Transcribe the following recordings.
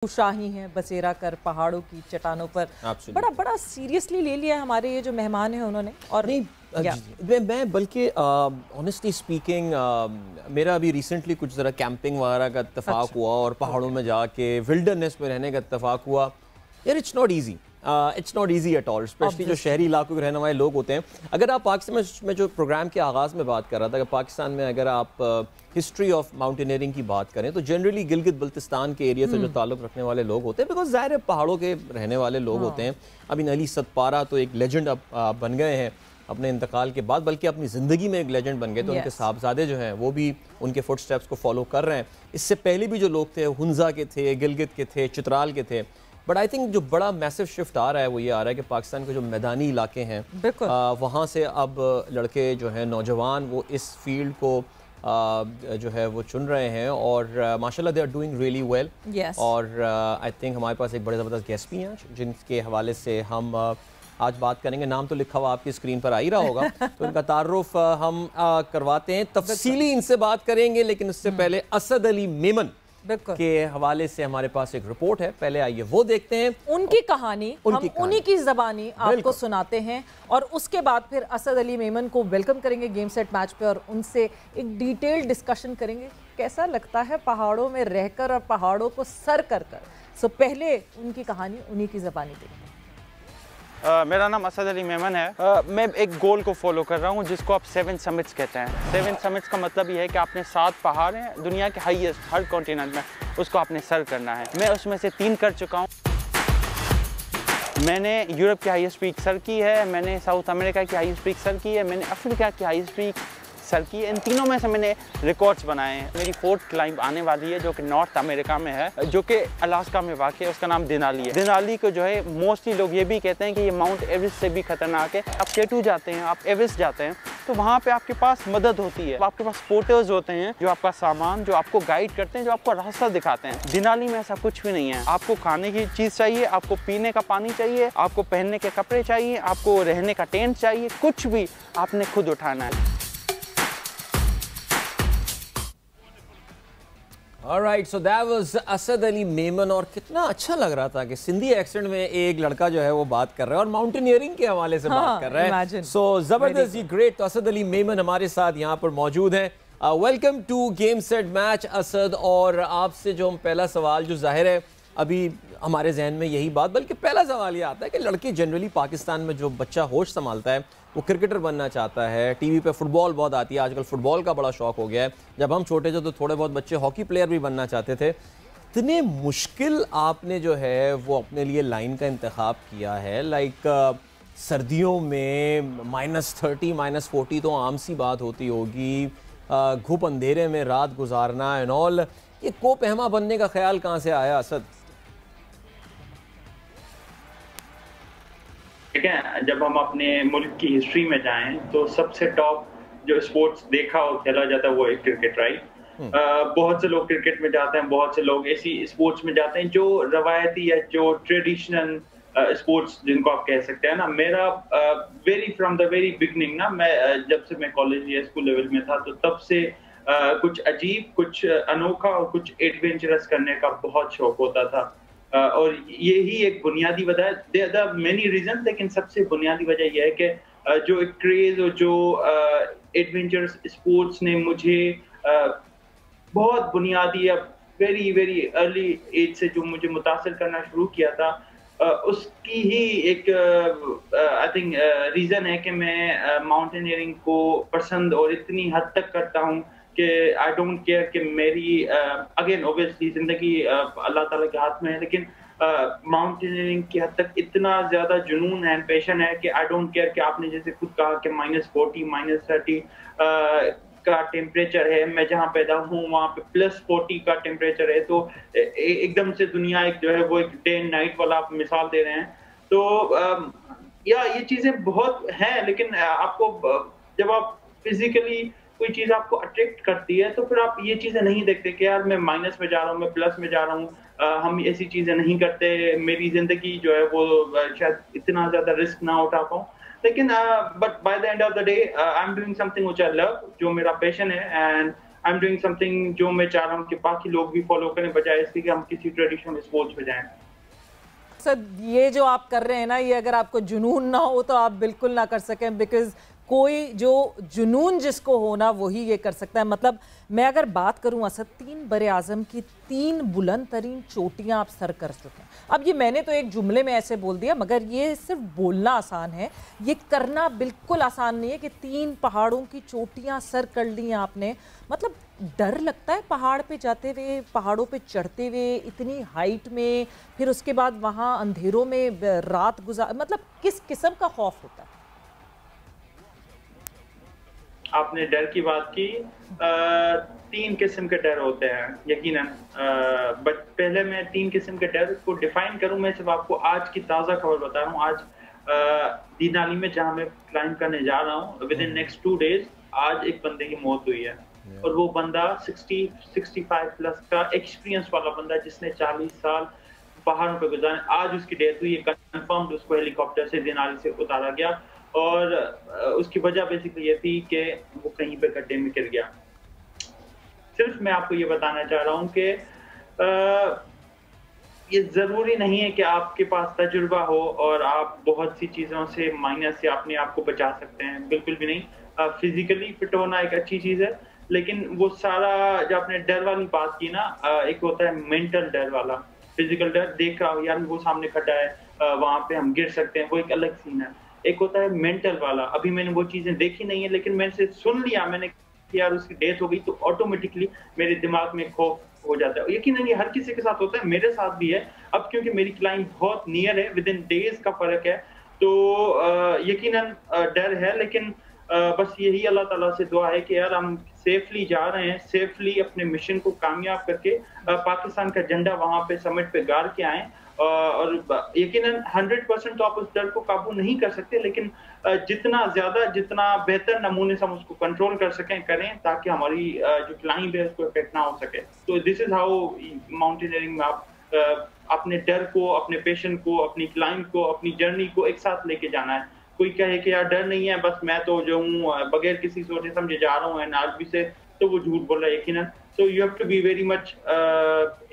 शाही हैं बसेरा कर पहाड़ों की चट्टानों पर बड़ा सीरियसली ले लिया है हमारे ये जो मेहमान हैं उन्होंने। और नहीं मैं बल्कि ऑनेस्टली स्पीकिंग मेरा अभी रिसेंटली कुछ ज़रा कैंपिंग वगैरह का इत्तेफाक हुआ और पहाड़ों में जाके विल्डरनेस में रहने का इत्तेफाक हुआ। यार it's not easy at all, specially जो शहरी इलाकों के रहने वाले लोग होते हैं। अगर आप पाकिस्तान में जो प्रोग्राम के आगाज़ में बात कर रहा था कि पाकिस्तान में अगर आप हिस्ट्री ऑफ माउंटेनियरिंग की बात करें तो जनरली गिलगित बल्तिस्तान के एरिया से जो ताल्लुक़ रखने वाले लोग होते हैं, बिकॉज ज़ाहिर है पहाड़ों के रहने वाले लोग होते हैं। अभी अली सतपारा तो एक लेजेंड अब बन गए हैं अपने इंतकाल के बाद, बल्कि अपनी ज़िंदगी में एक लेजेंड बन गए। तो उनके साहबजादे जो हैं वो भी उनके फुट स्टेप्स को फॉलो कर रहे हैं। इससे पहले भी जो लोग थे हुंजा के थे, गिलगित के थे, चित्राल के थे। बट आई थिंक जो बड़ा मैसिव शिफ्ट आ रहा है वो ये आ रहा है कि पाकिस्तान के जो मैदानी इलाके हैं वहाँ से अब लड़के जो हैं नौजवान वो इस फील्ड को जो है वो चुन रहे हैं और माशाल्लाह they are doing really well. और आई थिंक हमारे पास एक बड़े ज़बरदस्त गेस्ट भी हैं जिनके हवाले से हम आज बात करेंगे। नाम तो लिखा हुआ आपकी स्क्रीन पर आ ही रहा होगा तो इनका तारुफ हम करवाते हैं, तफसीली इनसे बात करेंगे। लेकिन उससे पहले असद अली मेमन के हवाले से हमारे पास एक रिपोर्ट है, पहले आइए वो देखते हैं उनकी कहानी। हम उन्हीं की ज़बानी आपको सुनाते हैं और उसके बाद फिर असद अली मेमन को वेलकम करेंगे गेम सेट मैच पे और उनसे एक डिटेल्ड डिस्कशन करेंगे कैसा लगता है पहाड़ों में रहकर और पहाड़ों को सर कर कर। सो पहले उनकी कहानी उन्हीं की ज़बानी देखते हैं। मेरा नाम असद अली मेमन है। मैं एक गोल को फॉलो कर रहा हूँ जिसको आप 7 समिट्स कहते हैं। 7 समिट्स का मतलब ये है कि आपने 7 पहाड़ हैं दुनिया के हाईएस्ट हर कॉन्टिनेंट में, उसको आपने सर करना है। मैं उसमें से 3 कर चुका हूँ। मैंने यूरोप की हाईएस्ट पीक सर की है, मैंने साउथ अमेरिका की हाईएस्ट पीक सर की है, मैंने अफ्रीका की हाईएस्ट पीक सर की है। इन तीनों में से मैंने रिकॉर्ड्स बनाए हैं। मेरी 4th क्लाइंब आने वाली है जो कि नॉर्थ अमेरिका में है, जो कि अलास्का में वाक़ है। उसका नाम देनाली है। देनाली को जो है मोस्टली लोग ये भी कहते हैं कि ये माउंट एवरेस्ट से भी खतरनाक है। आप K2 जाते हैं, आप एवरेस्ट जाते हैं तो वहाँ पे आपके पास मदद होती है, आपके पास पोर्टर्स होते हैं जो आपका सामान, जो आपको गाइड करते हैं, जो आपको रास्ता दिखाते हैं। देनाली में ऐसा कुछ भी नहीं है। आपको खाने की चीज़ चाहिए, आपको पीने का पानी चाहिए, आपको पहनने के कपड़े चाहिए, आपको रहने का टेंट चाहिए, कुछ भी आपने खुद उठाना है। Alright, so that was Asad Ali Memon. और कितना अच्छा लग रहा था कि सिंधी एक्सेंट में एक लड़का जो है वो बात कर रहा है और माउंटेनियरिंग के हवाले से बात कर रहा है। सो जबरदस्त जी, ग्रेट। तो असद अली मेमन हमारे साथ यहाँ पर मौजूद हैं। Welcome to game set match Asad. और आपसे जो हम पहला सवाल, जो जाहिर है अभी हमारे जहन में यही बात, बल्कि पहला सवाल ये आता है कि लड़के जनरली पाकिस्तान में जो बच्चा होश संभालता है वो क्रिकेटर बनना चाहता है। टीवी पे फुटबॉल बहुत आती है, आजकल फुटबॉल का बड़ा शौक हो गया है। जब हम छोटे थे तो थोड़े बहुत बच्चे हॉकी प्लेयर भी बनना चाहते थे। इतने मुश्किल आपने जो है वो अपने लिए लाइन का इंतखाब किया है। लाइक सर्दियों में -30 -40 तो आम सी बात होती होगी, घुप अंधेरे में रात गुजारना एंड ऑल। ये कोपहमा बनने का ख्याल कहाँ से आया असद? ठीक है, जब हम अपने मुल्क की हिस्ट्री में जाएं तो सबसे टॉप जो स्पोर्ट्स देखा और खेला जाता है वो है क्रिकेट, राइट। बहुत से लोग क्रिकेट में जाते हैं, बहुत से लोग ऐसी स्पोर्ट्स में जाते हैं जो रवायती या जो ट्रेडिशनल स्पोर्ट्स जिनको आप कह सकते हैं ना। मेरा very from the very beginning ना, मैं जब से मैं कॉलेज या स्कूल लेवल में था तो तब से कुछ अजीब, कुछ अनोखा और कुछ एडवेंचरस करने का बहुत शौक होता था। और यही एक बुनियादी वजह है। देयर आर मेनी रीजन, लेकिन सबसे बुनियादी वजह यह है कि जो एक क्रेज और जो एडवेंचरस स्पोर्ट्स ने मुझे बहुत बुनियादी या वेरी वेरी अर्ली एज से जो मुझे मुतासिर करना शुरू किया था, उसकी ही एक आई थिंक रीज़न है कि मैं माउंटेनियरिंग को पसंद और इतनी हद तक करता हूँ कि आई डोंट केयर कि मेरी अगेन ओबियसली ज़िंदगी अल्लाह ताला के हाथ में है, लेकिन माउंटेनियरिंग की हद तक इतना ज़्यादा जुनून है, पैशन है कि आई डोंट केयर कि आपने जैसे खुद कहा कि -40 -30 का टेम्परेचर है। मैं जहाँ पैदा हूँ वहाँ पे +40 का टेम्परेचर है। तो एकदम से दुनिया एक जो है वो एक डे एंड नाइट वाला आप मिसाल दे रहे हैं। तो या ये चीज़ें बहुत हैं, लेकिन आपको जब आप फिजिकली कोई चीज़ आपको अट्रैक्ट करती है तो फिर आप ये चीज़ें नहीं देखते कि यार मैं माइनस में जा रहा हूँ, मैं प्लस में जा रहा हूँ। हम ऐसी चीज़ें नहीं करते। मेरी ज़िंदगी जो है वो शायद इतना ज़्यादा रिस्क ना उठा पाऊँ, लेकिन but by the end of the day I am doing something which I love, जो मेरा पैशन है। And I am doing something जो मैं चाह रहा हूँ कि बाकी लोग भी फॉलो करें, बजाय इसके कि हम किसी ट्रेडिशनल स्पोर्ट्स पे जाएं। सर ये जो आप कर रहे हैं ना, ये अगर आपको जुनून ना हो तो आप बिल्कुल ना कर सकें, बिकॉज कोई जो जुनून जिसको हो ना वही ये कर सकता है। मतलब मैं अगर बात करूं असद, 3 बरे आज़म की 3 बुलंद तरीन चोटियां आप सर कर चुके हैं। अब ये मैंने तो एक जुमले में ऐसे बोल दिया, मगर ये सिर्फ बोलना आसान है, ये करना बिल्कुल आसान नहीं है कि 3 पहाड़ों की चोटियां सर कर ली हैं आपने। मतलब डर लगता है पहाड़ पे जाते हुए, पहाड़ों पे चढ़ते हुए इतनी हाइट में, फिर उसके बाद वहाँ अंधेरों में रात गुजार, मतलब किस किस्म का खौफ होता है? आपने डर की बात की, 3 किस्म के डर होते हैं यकीनन, बट पहले मैं 3 किस्म के डर को डिफाइन करूं। मैं सिर्फ आपको आज की ताज़ा खबर बता रहा हूं। आज दीनाली में जहां मैं क्लाइंब करने जा रहा हूं, विद इन नेक्स्ट 2 डेज आज एक बंदे की मौत हुई है। और वो बंदा 65 प्लस का एक्सपीरियंस वाला बंदा, जिसने 40 साल पहाड़ों पे गुजारे, आज उसकी डेथ हुई है कंफर्म्ड। उसको हेलीकॉप्टर से दीनाली से उतारा गया और उसकी वजह बेसिकली ये थी कि वो कहीं पे गड्ढे में गिर गया। सिर्फ मैं आपको ये बताना चाह रहा हूँ कि ये जरूरी नहीं है कि आपके पास तजुर्बा हो और आप बहुत सी चीजों से माइनस से अपने आप को बचा सकते हैं, बिल्कुल भी नहीं। फिजिकली फिट होना एक अच्छी चीज है, लेकिन वो सारा जो आपने डर वाली बात की ना, एक होता है मेंटल डर वाला। फिजिकल डर, देख रहा हो यार वो सामने खड़ा है, वहां पे हम गिर सकते हैं, वो एक अलग सीन है। एक होता है मेंटल वाला, अभी मैंने वो चीजें देखी नहीं है लेकिन मैंने से सुन लिया, मैंने कि यार उसकी डेथ हो गई, तो ऑटोमेटिकली मेरे दिमाग में खौफ हो जाता है। यकीनन ये हर किसी के साथ होता है, मेरे साथ भी है। अब क्योंकि मेरी क्लाइंब बहुत नियर है, विद इन डेज का फर्क है, तो यकीनन डर है, लेकिन बस यही अल्लाह ताला से दुआ है कि यार हम सेफली जा रहे हैं, सेफली अपने मिशन को कामयाब करके पाकिस्तान का झंडा वहां पे समिट पे गाड़ के आए। और यकीनन 100% तो आप उस डर को काबू नहीं कर सकते, लेकिन जितना ज्यादा, जितना बेहतर नमूने से हम उसको कंट्रोल कर सकें करें, ताकि हमारी जो क्लाइंब है उसको इफेक्ट ना हो सके। तो दिस इज हाउ माउंटेनियरिंग में आप अपने डर को, अपने पेशेंट को, अपनी क्लाइंब को, अपनी जर्नी को एक साथ लेके जाना है। कोई कहे कि यार डर नहीं है, बस मैं तो जो हूँ बगैर किसी सोचे समझे जा रहा हूँ एनआरबी से, तो वो झूठ बोल रहा है यकीनन। So you have to be very much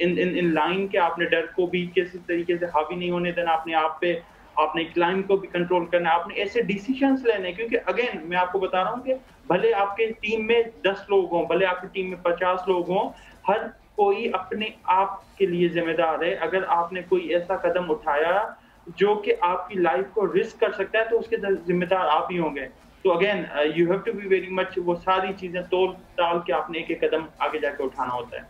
in line कि आपने डर को भी किसी तरीके से हावी नहीं होने देना अपने आप पे, आपने क्लाइंब को भी कंट्रोल करना है, आपने ऐसे डिसीजंस लेने, क्योंकि अगेन मैं आपको बता रहा हूँ कि भले आपके टीम में 10 लोग हों, भले आपकी टीम में 50 लोग हों, हर कोई अपने आप के लिए जिम्मेदार है। अगर आपने कोई ऐसा कदम उठाया जो कि आपकी लाइफ को रिस्क कर सकता है, तो उसके जिम्मेदार आप ही होंगे। तो again you have to be very much, वो सारी चीजें तोल ताल के आपने एक एक कदम आगे जाके उठाना होता है।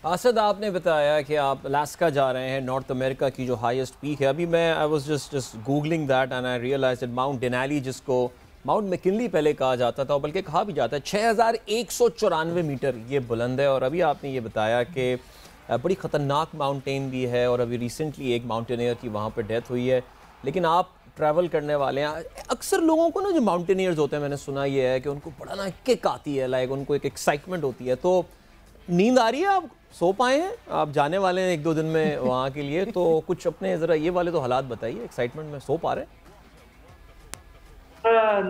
असद, आपने बताया कि आप अलास्का जा रहे हैं, नॉर्थ अमेरिका की जो हाईएस्ट पीक है। अभी मैं I was just googling that and I realised that Mount Denali, जिसको माउंट मैकिनली पहले कहा जाता था, बल्कि कहा भी जाता है, 6194 मीटर ये बुलंद है। और अभी आपने ये बताया कि बड़ी ख़तरनाक माउंटेन भी है, और अभी रिसेंटली एक माउंटेनियर की वहाँ पर डेथ हुई है। लेकिन आप ट्रैवल करने वाले हैं, अक्सर लोगों को ना जो माउंटेनियर्स होते हैं, मैंने सुना ये है कि उनको बड़ा ना किक आती है, लाइक उनको एक एक्साइटमेंट होती है। तो नींद आ रही है, आप सो पाए हैं, आप जाने वाले हैं 1-2 दिन में वहाँ के लिए, तो कुछ अपने ज़रा ये वाले तो हालात बताइए, एक्साइटमेंट में सो पा रहे हैं?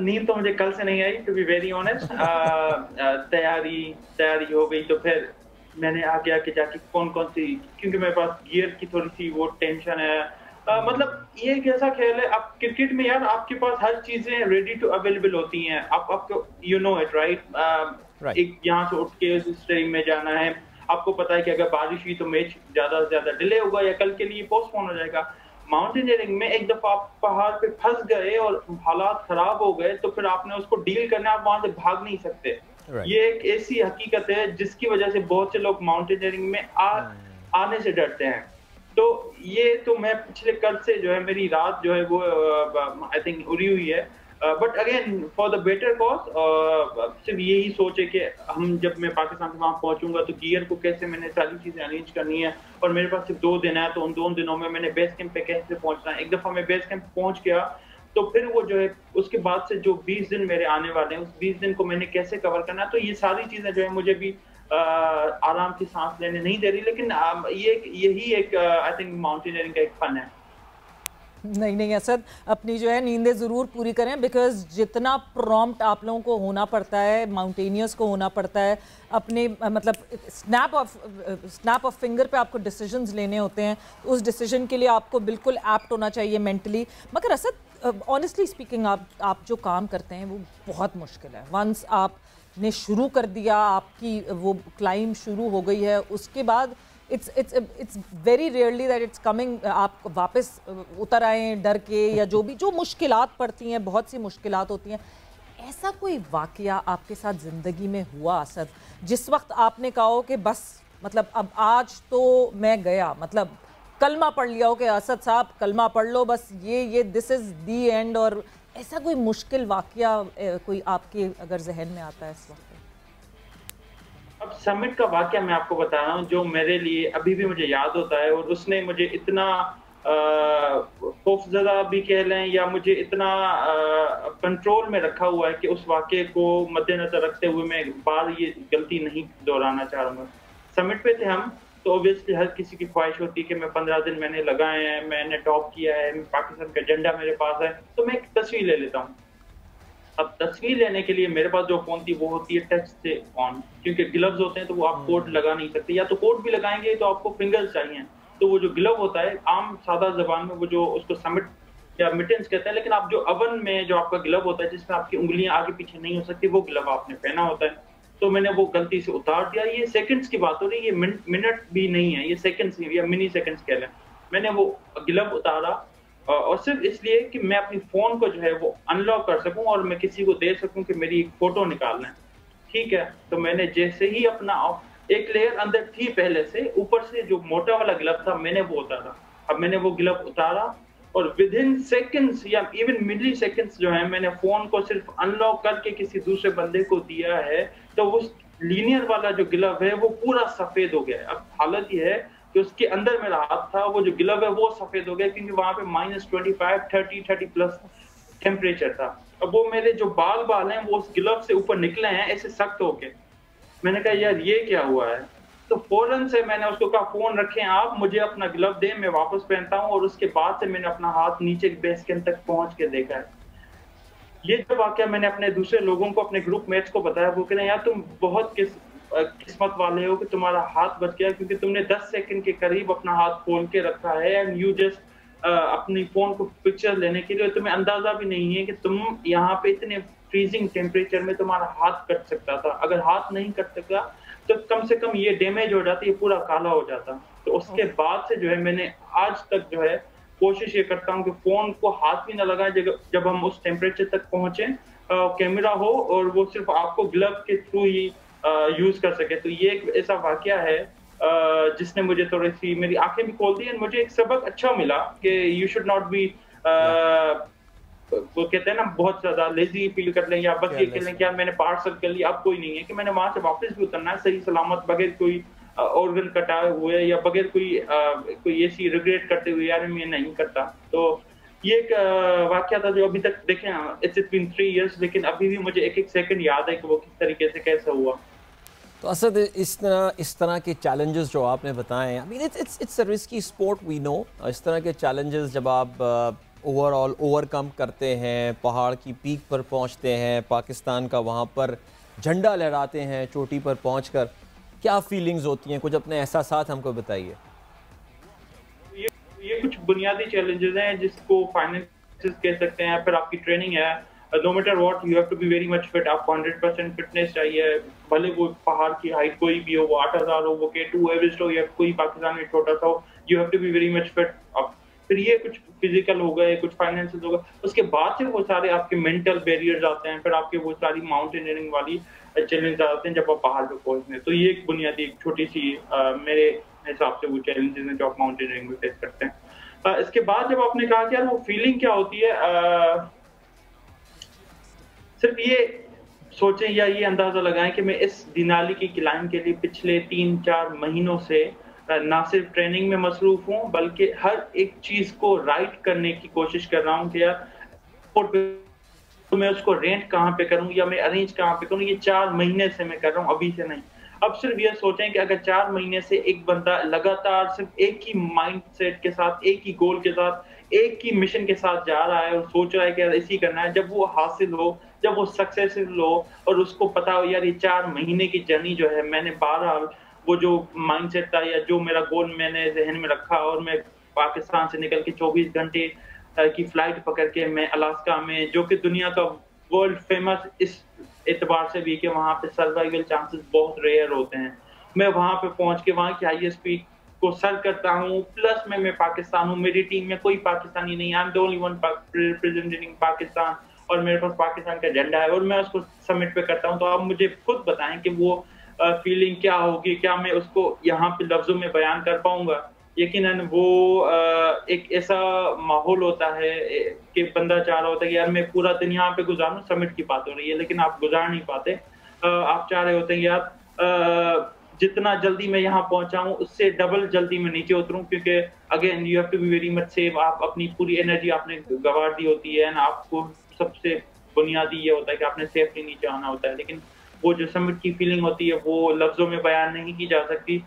नींद तो मुझे कल से नहीं आई, टू बी वेरी ऑनेस्ट। तैयारी हो गई, तो फिर मैंने आगे जाके कौन सी, क्योंकि मेरे पास गियर की थोड़ी सी वो टेंशन है। मतलब ये एक ऐसा खेल है, आप क्रिकेट में यार आपके पास हर चीजें रेडी टू अवेलेबल होती हैं, आपको यू नो इट राइट। एक यहाँ से उठ के उस ट्रेन में जाना है, आपको पता है कि अगर बारिश हुई तो मैच ज्यादा से ज्यादा डिले होगा या कल के लिए पोस्टपोन हो जाएगा। माउंटेनियरिंग में एक दफा आप पहाड़ पे फंस गए और हालात खराब हो गए, तो फिर आपने उसको डील करना, आप वहां से भाग नहीं सकते। ये एक ऐसी हकीकत है जिसकी वजह से बहुत से लोग माउंटेनियरिंग में आने से डरते हैं। तो ये तो मैं पिछले कल से जो है, मेरी रात जो है वो आई थिंक उड़ी हुई है, but again for the better cause. सिर्फ यही सोच है कि हम जब मैं पाकिस्तान से वहाँ पहुंचूंगा तो गियर को कैसे मैंने सारी चीजें अरेंज करनी है, और मेरे पास सिर्फ 2 दिन है, तो उन 2 दिनों में मैंने बेस कैंप पे कैसे पहुंचना है। एक दफा मैं बेस कैंप पहुंच गया तो फिर वो जो है उसके बाद से जो 20 दिन मेरे आने वाले हैं, उस 20 दिन को मैंने कैसे कवर करना है। तो ये सारी चीजें जो है मुझे भी आराम की सांस लेने नहीं दे रही, लेकिन यही एक आई थिंक माउंटेनियरिंग का एक फन है। نہیں اسد اپنی جو ہے نیندیں ضرور پوری کریں بیکاز جتنا پرومپٹ آپ لوگوں کو ہونا پڑتا ہے ماؤنٹینئرس کو ہونا پڑتا ہے اپنے مطلب سنیپ آف فنگر پہ آپ کو ڈیسیجنز لینے ہوتے ہیں اس ڈیسیجن کے لیے آپ کو بالکل ایپٹ ہونا چاہیے مینٹلی. مگر اسد آنیسٹلی اسپیکنگ آپ جو کام کرتے ہیں وہ بہت مشکل ہے. ونس آپ نے شروع کر دیا آپ کی وہ کلائم شروع ہو گئی ہے اس کے بعد it's very rarely that it's coming آپ واپس اتر آئیں ڈر کے یا جو مشکلات پڑتی ہیں بہت سی مشکلات ہوتی ہیں. ایسا کوئی واقعہ آپ کے ساتھ زندگی میں ہوا اسد جس وقت آپ نے کہا ہو کہ بس مطلب اب آج تو میں گیا مطلب کلمہ پڑھ لیا ہو کہ اسد صاحب کلمہ پڑھ لو بس یہ دس از دی اینڈ, اور ایسا کوئی مشکل واقعہ کوئی آپ کے اگر ذہن میں آتا ہے اس وقت؟ اب سمٹ کا واقعہ میں آپ کو بتا رہا ہوں جو میرے لیے ابھی بھی مجھے یاد ہوتا ہے, اور اس نے مجھے اتنا خوفزدہ بھی کہہ لیں یا مجھے اتنا کنٹرول میں رکھا ہوا ہے کہ اس واقعے کو مد نظر رکھتے ہوئے میں بار یہ غلطی نہیں دہرانا چاہ رہا ہوں. سمٹ پہ تھے ہم تو اوبیسلی ہر کسی کی خواہش ہوتی ہے کہ میں 15 دن میں نے لگائے ہیں, میں نے ٹاپ کیا ہے, پاکستان کا جھنڈا میرے پاس ہے تو میں ایک تصویر لے لیتا ہوں. اب تصویر لینے کے لیے میرے پاس جو فون تھی وہ ہوتی ہے ٹچ سے آن, کیونکہ گلوز ہوتے ہیں تو وہ آپ کوٹ لگا نہیں سکتے, یا تو کوٹ بھی لگائیں گے تو آپ کو فنگرز چاہیے. تو وہ جو گلو ہوتا ہے عام سادہ زبان میں وہ جو اس کو سمٹ یا مٹنز کہتے ہیں, لیکن آپ جو اوون میں جو آپ کا گلو ہوتا ہے جس میں آپ کی انگلیاں آگے پیچھے نہیں ہو سکتی وہ گلو آپ نے پہنا ہوتا ہے. تو میں نے وہ غلطی سے اتار دیا. یہ سیکنڈز کی بات ہو رہی ہے, یہ منٹ بھی نہیں ہے, یہ سیکنڈز یا منی سیکنڈز کہہ لیں. میں نے وہ گلو اتارا اور صرف اس لیے کہ میں اپنی فون کو جو ہے وہ ان لاک کر سکوں اور میں کسی کو دے سکوں کہ میری ایک فوٹو نکالنا ہے. ٹھیک ہے, تو میں نے جیسے ہی اپنا ایک لیئر اندر تھی پہلے سے, اوپر سے جو موٹا والا گلو تھا میں نے وہ اتارا. اب میں نے وہ گلو اتارا اور ود ان سیکنڈز یا ایون ملی سیکنڈز جو ہے میں نے فون کو صرف ان لاک کر کے کسی دوسرے بندے کو دیا ہے تو وہ لینئر والا جو گلو ہے وہ پورا سفید ہو گیا ہے. اب حالت یہ ہے کہ اس کے اندر میرا ہاتھ تھا, وہ جو گلو ہے وہ سفید ہو گیا کیونکہ وہاں پہ -25 30 پلس ٹیمپریچر تھا. اب وہ میرے جو بال ہیں وہ اس گلو سے اوپر نکلے ہیں ایسے سخت ہو کے. میں نے کہا یار یہ کیا ہوا ہے, تو فوراً سے میں نے اس کو کہا فون رکھیں آپ, مجھے اپنا گلو دیں, میں واپس پہنتا ہوں. اور اس کے بعد سے میں نے اپنا ہاتھ نیچے بیس کیمپ تک پہنچ کے دیکھا ہے. یہ جو واقعہ میں نے اپنے دوسرے لوگوں کو اپنے گروپ میٹس کو بتایا, وہ کہہ رہے ہیں یار تم بہت قسمت والے ہو کہ تمہارا ہاتھ بچ گیا کیونکہ تم نے 10 سیکنڈ کے قریب اپنا ہاتھ کھول کے رکھا ہے اینڈ یو جسٹ اپنی فون کو پکچر لینے کے لیے تمہیں اندازہ بھی نہیں ہے کہ تم یہاں پہ اتنے فریزنگ ٹیمپریچر میں تمہارا ہاتھ کٹ سکتا تھا. اگر ہاتھ نہیں کٹ سکتا تو کم سے کم یہ ڈیمیج ہو جاتا, یہ پورا کالا ہو جاتا. تو اس کے بعد سے جو ہے میں نے آج تک جو ہے کوشش یہ کرتا ہوں کہ فون کو ہاتھ بھی نہ لگائیں جب ہم اس ٹیمپریچر تک پہنچیں, کیمرہ ہو اور وہ صرف آپ کو گلو کے تھرو ہی یوز کر سکے. تو یہ ایک ایسا واقعہ ہے جس نے مجھے تھوڑی سی میری آنکھیں بھی کھول دی. مجھے ایک سبق اچھا ملا کہ یو شوڈ ناٹ بی وہ کہتے ہیں نا بہت زیادہ لیزی فیل کر لیں یا بس یہ کہہ لیں کہ یار میں نے پارسل کر لیا. اب کوئی نہیں ہے کہ میں نے وہاں سے واپس بھی اترنا ہے صحیح سلامت, بغیر کوئی آرگن کٹائے ہوئے یا بغیر کوئی ایسی ریگریٹ کرتے ہوئے یار میں نہیں کرتا. تو یہ ایک واقعہ تھا جو ابھی تک دیکھیں اٹس بین 3 ایئرس, لیکن ابھی بھی مجھے ایک سیکنڈ یاد ہے کہ وہ کس طریقے سے کیسا ہوا. تو اسد اس طرح کے چیلنجز جو آپ نے بتائے ہیں, I mean it's a risky sport we know. اس طرح کے چیلنجز جب آپ اوور کم کرتے ہیں, پہاڑ کی پیک پر پہنچتے ہیں, پاکستان کا وہاں پر جھنڈا لہراتے ہیں چوٹی پر پہنچ کر, کیا فیلنگز ہوتی ہیں؟ کچھ اپنے احساسات ہم کو بتائیے. یہ کچھ بنیادی چیلنجز ہیں جس کو فائنینسز کہہ سکتے ہیں, پھر آپ کی ٹریننگ ہے. No matter what, you have to be very much fit. آپ کو 100% فٹنس چاہیے, بھلے وہ پہاڑ کی ہائٹ کوئی بھی ہو, وہ 8000 ہو, وہ K2 ایوریسٹ ہو یا کوئی پاکستان میں چھوٹا سا ہو, you have to be very much fit. پھر یہ کچھ فزیکل ہو گئے, کچھ فائنینشل ہو گئے, اس کے بعد سے وہ سارے آپ کے مینٹل بیریئرز آتے ہیں, پھر آپ کے وہ ساری ماؤنٹینئرنگ والی چیلنج آتے ہیں جب آپ پہاڑ پہ پہنچتے ہیں. تو یہ ایک بنیادی ایک چھوٹی سی میرے حساب سے وہ چیلنجز ہیں جو آپ ماؤنٹینئرنگ میں فیس کرتے ہیں. اس کے بعد جب آپ نے کہا کہ یار وہ فیلنگ کیا ہوتی ہے, صرف یہ سوچیں یا یہ اندازہ لگائیں کہ میں اس دینالی کی کلائم کے لیے پچھلے 3-4 مہینوں سے نہ صرف ٹریننگ میں مصروف ہوں بلکہ ہر ایک چیز کو رائٹ کرنے کی کوشش کر رہا ہوں کہ یار میں اس کو رینٹ کہاں پہ کروں یا میں ارینج کہاں پہ کروں. یہ 4 مہینے سے میں کر رہا ہوں, ابھی سے نہیں. اب صرف یہ سوچیں کہ اگر 4 مہینے سے ایک بندہ لگاتار صرف ایک ہی مائنڈ سیٹ کے ساتھ, ایک ہی گول کے ساتھ ایک ہی مشن کے ساتھ جا رہا ہے اور سوچ رہا ہے کہ یار اسی کرنا ہے. جب وہ حاصل ہو, جب وہ سکسیسفل ہو اور اس کو پتا ہو یار یہ 4 مہینے کی جرنی جو ہے میں نے بہرحال وہ جو مائنڈ سیٹ تھا یا جو میرا گول میں نے ذہن میں رکھا, اور میں پاکستان سے نکل کے 24 گھنٹے کی فلائٹ پکڑ کے میں الاسکا میں, جو کہ دنیا کا ورلڈ فیمس اس اعتبار سے بھی کہ وہاں پہ سروائیول چانسز بہت ریئر ہوتے ہیں, میں وہاں پہ پہنچ کے وہاں کی آئی ایس پی کو سر کرتا ہوں, پلس میں پاکستان ہوں, میری ٹیم میں کوئی پاکستانی نہیں, I am the only one representing Pakistan, اور میرے پاس پاکستان کا جھنڈا ہے اور میں اس کو سمٹ پہ کرتا ہوں. تو آپ مجھے خود بتائیں کہ وہ فیلنگ کیا ہوگی, کیا میں اس کو یہاں پہ لفظوں میں بیان کر پاؤں گا؟ یقیناً وہ ایک ایسا ماحول ہوتا ہے کہ بندہ چاہ رہا ہوتا ہے کہ یار میں پورا دن یہاں پہ گزاروں, سمٹ کی بات ہو رہی ہے لیکن آپ گزار نہیں پاتے. آپ چاہ رہے ہوتے ہیں یار جتنا جلدی میں یہاں پہنچا ہوں اس سے ڈبل جلدی میں نیچے اتروں, کیونکہ again you have to be very much safe. آپ اپنی پوری انرجی آپ نے گوار دی ہوتی ہے, آپ کو سب سے بنیادی یہ ہوتا ہے کہ آپ نے سیفلی نیچے آنا ہوتا ہے, لیکن وہ جو سمٹ کی فیلنگ ہوتی ہے وہ لفظوں میں بیان نہیں کی جا سکتی.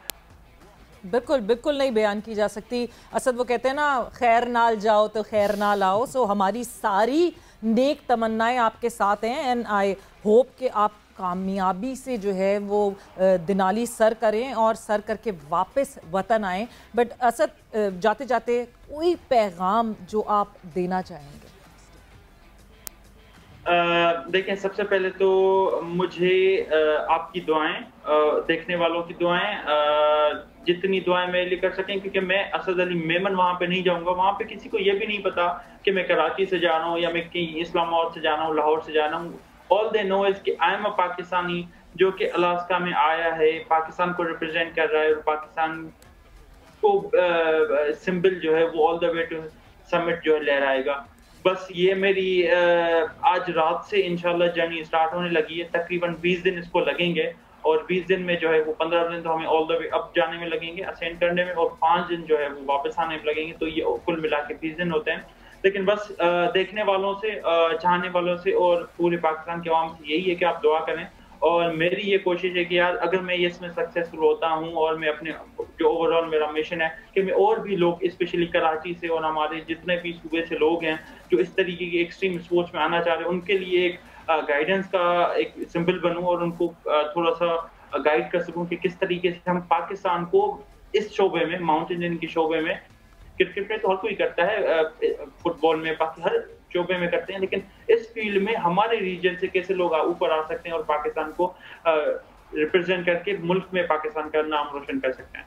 بالکل بالکل نہیں بیان کی جا سکتی. اسد وہ کہتے ہیں نا, خیر نال جاؤ تو خیر نال آؤ. سو ہماری ساری نیک تمنائیں آپ کے ساتھ ہیں, اینڈ آئی ہوپ کہ آپ کامیابی سے جو ہے وہ دنالی سر کریں اور سر کر کے واپس وطن آئیں. بٹ اسد جاتے جاتے کوئی پیغام جو آپ دینا چاہیں گے؟ دیکھیں, سب سے پہلے تو مجھے آپ کی دعائیں, دیکھنے والوں کی دعائیں, جتنی دعائیں میرے لیے کر سکیں, کیونکہ میں اسد علی میمن وہاں پہ نہیں جاؤں گا. وہاں پہ کسی کو یہ بھی نہیں پتا کہ میں کراچی سے جا رہا ہوں یا میں کہیں اسلام آباد سے جانا ہوں, لاہور سے جانا ہوں. All they know is کہ I am a پاکستانی جو کہ الاسکا میں آیا ہے, پاکستان کو ریپرزینٹ کر رہا ہے, اور پاکستان کو سمبل جو ہے وہ all the way to summit جو ہے لہرائے گا. بس یہ میری آج رات سے انشاءاللہ جرنی اسٹارٹ ہونے لگی ہے. تقریباً 20 دن اس کو لگیں گے, اور 20 دن میں جو ہے وہ 15 دن تو ہمیں آل دا وے اپ جانے میں لگیں گے, اسینڈ کرنے میں, اور 5 دن جو ہے وہ واپس آنے میں لگیں گے. تو یہ کل ملا کے 20 دن ہوتے ہیں. لیکن بس دیکھنے والوں سے, چاہنے والوں سے اور پورے پاکستان کے عوام سے یہی ہے کہ آپ دعا کریں, اور میری یہ کوشش ہے کہ یار اگر میں اس میں سکسیسفل ہوتا ہوں, اور میں اپنے جو اوور آل میرا مشن ہے کہ میں اور بھی لوگ اسپیشلی کراچی سے اور ہمارے جتنے بھی صوبے سے لوگ ہیں جو اس طریقے کی ایکسٹریم اسپورٹس میں آنا چاہ رہے ہیں, ان کے لیے ایک گائیڈنس کا ایک سمبل بنوں, اور ان کو تھوڑا سا گائیڈ کر سکوں کہ کس طریقے سے ہم پاکستان کو اس شعبے میں, ماؤنٹینئرنگ کے شعبے میں, کرکٹ میں تو ہر کوئی کرتا ہے, فٹ بال میں, باقی ہر شعبے میں کرتے ہیں, لیکن اس فیلڈ میں ہمارے ریجن سے کیسے لوگ اوپر آ سکتے ہیں اور پاکستان کو ریپرزینٹ کر کے ملک میں پاکستان کا نام روشن کر سکتے ہیں.